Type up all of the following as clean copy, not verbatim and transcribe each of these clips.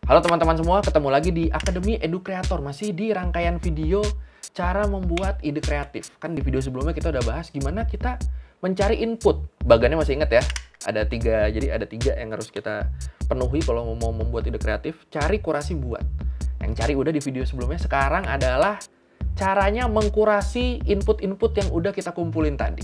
Halo teman-teman semua, ketemu lagi di Akademi Edu Kreator. Masih di rangkaian video cara membuat ide kreatif. Kan di video sebelumnya kita udah bahas gimana kita mencari input. Bagannya masih ingat ya? Ada tiga yang harus kita penuhi kalau mau membuat ide kreatif. Cari, kurasi, buat. Yang cari udah di video sebelumnya. Sekarang adalah caranya mengkurasi input-input yang udah kita kumpulin tadi.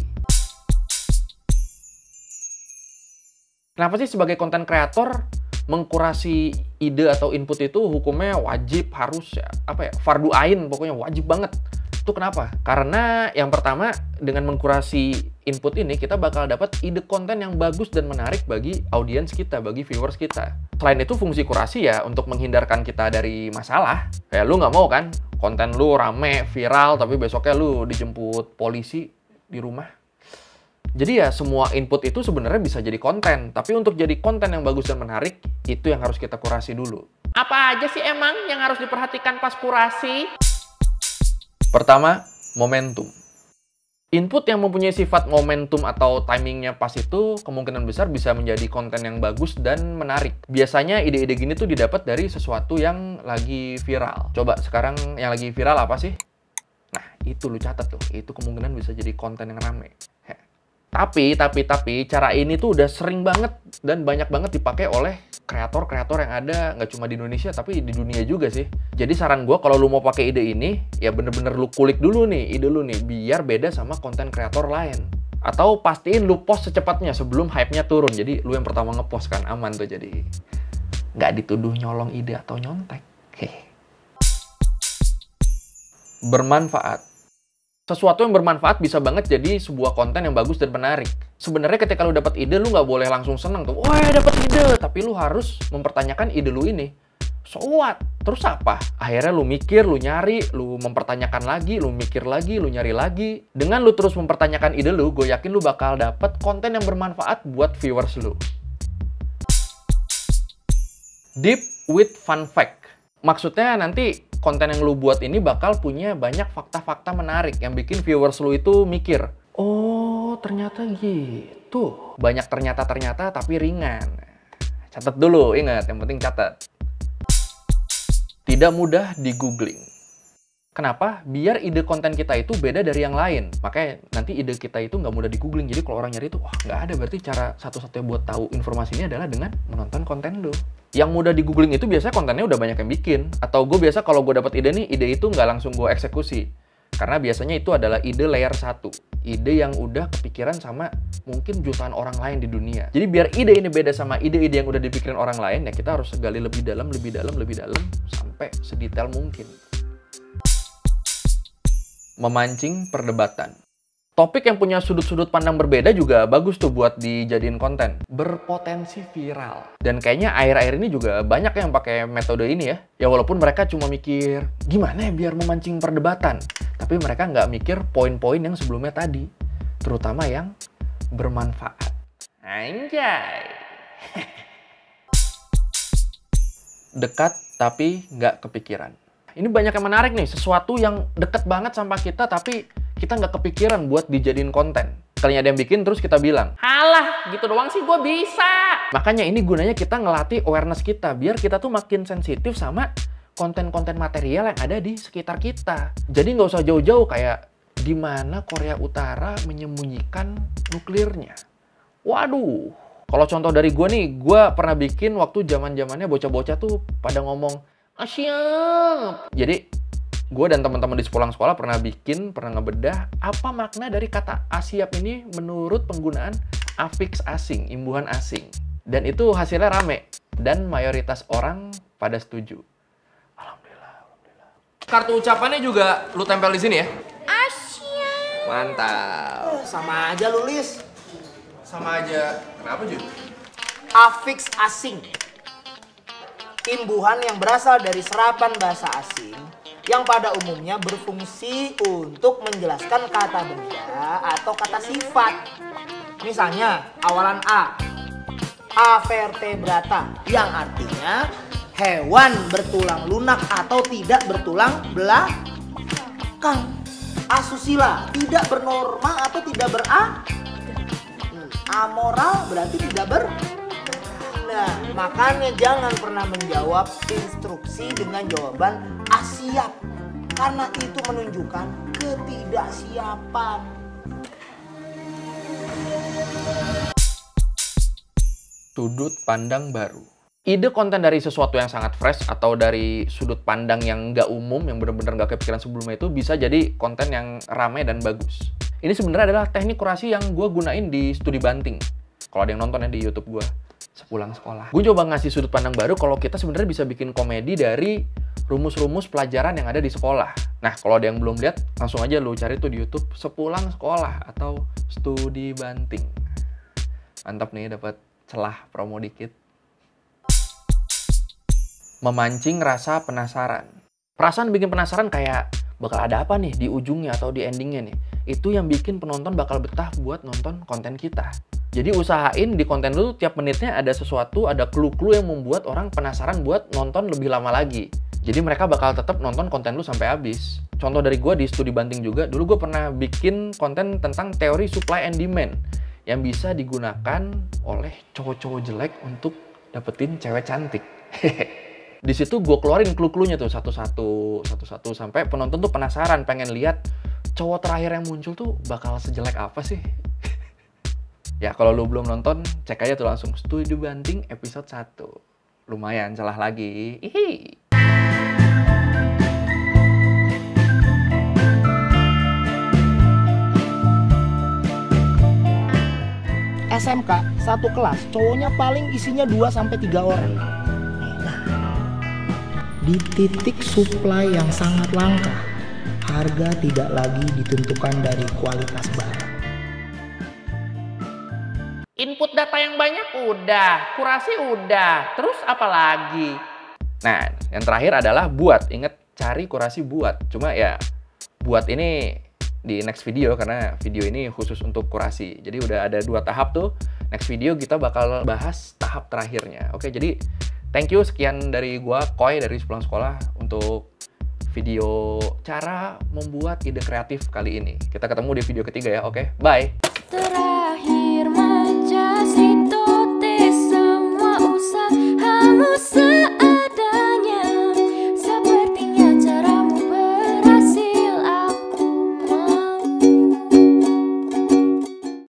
Kenapa sih sebagai konten kreator mengkurasi ide atau input itu hukumnya wajib, harus ya, fardu ain, pokoknya wajib banget. Itu kenapa? Karena yang pertama, dengan mengkurasi input ini kita bakal dapat ide konten yang bagus dan menarik bagi audiens kita, bagi viewers kita. Selain itu, fungsi kurasi ya untuk menghindarkan kita dari masalah. Kayak lu nggak mau kan konten lu rame, viral, tapi besoknya lu dijemput polisi di rumah. Jadi ya semua input itu sebenarnya bisa jadi konten, tapi untuk jadi konten yang bagus dan menarik, itu yang harus kita kurasi dulu. Apa aja sih emang yang harus diperhatikan pas kurasi? Pertama, momentum. Input yang mempunyai sifat momentum atau timingnya pas itu kemungkinan besar bisa menjadi konten yang bagus dan menarik. Biasanya ide-ide gini tuh didapat dari sesuatu yang lagi viral. Coba sekarang yang lagi viral apa sih? Nah, itu lu catat tuh, itu kemungkinan bisa jadi konten yang rame. Tapi cara ini tuh udah sering banget dan banyak banget dipakai oleh kreator-kreator yang ada nggak cuma di Indonesia tapi di dunia juga sih. Jadi saran gue kalau lu mau pakai ide ini ya bener-bener lu kulik dulu nih ide lu nih biar beda sama konten kreator lain. Atau pastiin lu post secepatnya sebelum hype-nya turun. Jadi lu yang pertama ngepost kan aman tuh, jadi nggak dituduh nyolong ide atau nyontek. Bermanfaat. Sesuatu yang bermanfaat bisa banget jadi sebuah konten yang bagus dan menarik. Sebenarnya ketika lu dapat ide, lu nggak boleh langsung seneng tuh. Wah, dapat ide. Tapi lu harus mempertanyakan ide lu ini. So what? Terus apa? Akhirnya lu mikir, lu nyari, lu mempertanyakan lagi, lu mikir lagi, lu nyari lagi. Dengan lu terus mempertanyakan ide lu, gue yakin lu bakal dapat konten yang bermanfaat buat viewers lu. Deep with fun fact. Maksudnya nanti konten yang lu buat ini bakal punya banyak fakta-fakta menarik yang bikin viewers lu itu mikir, oh ternyata gitu. Banyak ternyata tapi ringan. Catat dulu, ingat, yang penting catat. Tidak mudah di googling. Kenapa? Biar ide konten kita itu beda dari yang lain. Makanya nanti ide kita itu nggak mudah di googling. Jadi kalau orang nyari itu, wah nggak ada. Berarti cara satu-satunya buat tahu informasi ini adalah dengan menonton konten lu. Yang mudah di googling itu biasanya kontennya udah banyak yang bikin. Atau gue biasa kalau gue dapat ide nih, ide itu nggak langsung gue eksekusi. Karena biasanya itu adalah ide layer 1. Ide yang udah kepikiran sama mungkin jutaan orang lain di dunia. Jadi biar ide ini beda sama ide-ide yang udah dipikirin orang lain, ya kita harus gali lebih dalam, sampai sedetail mungkin. Memancing perdebatan. Topik yang punya sudut-sudut pandang berbeda juga bagus tuh buat dijadiin konten. Berpotensi viral. Dan kayaknya akhir-akhir ini juga banyak yang pakai metode ini ya. Ya walaupun mereka cuma mikir, gimana ya biar memancing perdebatan. Tapi mereka nggak mikir poin-poin yang sebelumnya tadi. Terutama yang bermanfaat. Anjay. Dekat tapi nggak kepikiran. Ini banyak yang menarik nih, sesuatu yang deket banget sama kita tapi kita nggak kepikiran buat dijadiin konten. Kalinya ada yang bikin terus kita bilang, halah gitu doang sih gue bisa. Makanya ini gunanya kita ngelatih awareness kita biar kita tuh makin sensitif sama konten-konten material yang ada di sekitar kita. Jadi nggak usah jauh-jauh kayak di mana Korea Utara menyembunyikan nuklirnya. Waduh, kalau contoh dari gue nih, gue pernah bikin waktu zaman-zamannya bocah-bocah tuh pada ngomong, siap. Jadi gue dan teman-teman di sekolah pernah ngebedah apa makna dari kata asiap ini menurut penggunaan afiks asing, imbuhan asing. Dan itu hasilnya rame dan mayoritas orang pada setuju. Alhamdulillah. Kartu ucapannya juga lu tempel di sini ya? Asyik. Mantap. Sama aja lu, Lis. Sama aja. Kenapa, Jun? Afiks asing. Imbuhan yang berasal dari serapan bahasa asing yang pada umumnya berfungsi untuk menjelaskan kata benda atau kata sifat. Misalnya awalan A, Avertebrata, yang artinya hewan bertulang lunak atau tidak bertulang belakang. Asusila, tidak bernorma atau tidak amoral berarti tidak Nah, makanya jangan pernah menjawab instruksi dengan jawaban siap. Karena itu menunjukkan ketidaksiapan. Sudut pandang baru. Ide konten dari sesuatu yang sangat fresh atau dari sudut pandang yang nggak umum, yang benar-benar nggak kepikiran sebelumnya itu bisa jadi konten yang ramai dan bagus. Ini sebenarnya adalah teknik kurasi yang gue gunain di studi banting. Kalau ada yang nonton ya di YouTube gue, sepulang sekolah. Gue coba ngasih sudut pandang baru kalau kita sebenarnya bisa bikin komedi dari rumus-rumus pelajaran yang ada di sekolah. Nah, kalau ada yang belum lihat, langsung aja lu cari tuh di YouTube sepulang sekolah atau studi banting. Mantap nih, dapat celah promo dikit. Memancing rasa penasaran. Perasaan bikin penasaran kayak bakal ada apa nih di ujungnya atau di endingnya nih. Itu yang bikin penonton bakal betah buat nonton konten kita. Jadi usahain di konten lu tiap menitnya ada sesuatu, ada clue-clue yang membuat orang penasaran buat nonton lebih lama lagi. Jadi mereka bakal tetap nonton konten lu sampai habis. Contoh dari gue di studi banting juga, dulu gue pernah bikin konten tentang teori supply and demand yang bisa digunakan oleh cowok-cowok jelek untuk dapetin cewek cantik. Di situ gue keluarin clue-cluenya tuh satu-satu sampai penonton tuh penasaran pengen lihat cowok terakhir yang muncul tuh bakal sejelek apa sih. Ya kalau lu belum nonton, cek aja tuh langsung Studi Banting episode 1. Lumayan celah lagi. Hihi. SMK, satu kelas, cowoknya paling isinya 2-3 orang. Di titik supply yang sangat langka, harga tidak lagi ditentukan dari kualitas barang. Input data yang banyak udah, kurasi udah, terus apa lagi? Nah, yang terakhir adalah buat. Ingat, cari kurasi buat. Cuma ya, buat ini di next video karena video ini khusus untuk kurasi. Jadi udah ada 2 tahap tuh. Next video kita bakal bahas tahap terakhirnya. Oke, jadi thank you, sekian dari gua, Koy dari Sepulang Sekolah untuk video cara membuat ide kreatif kali ini. Kita ketemu di video ketiga ya, oke? Bye!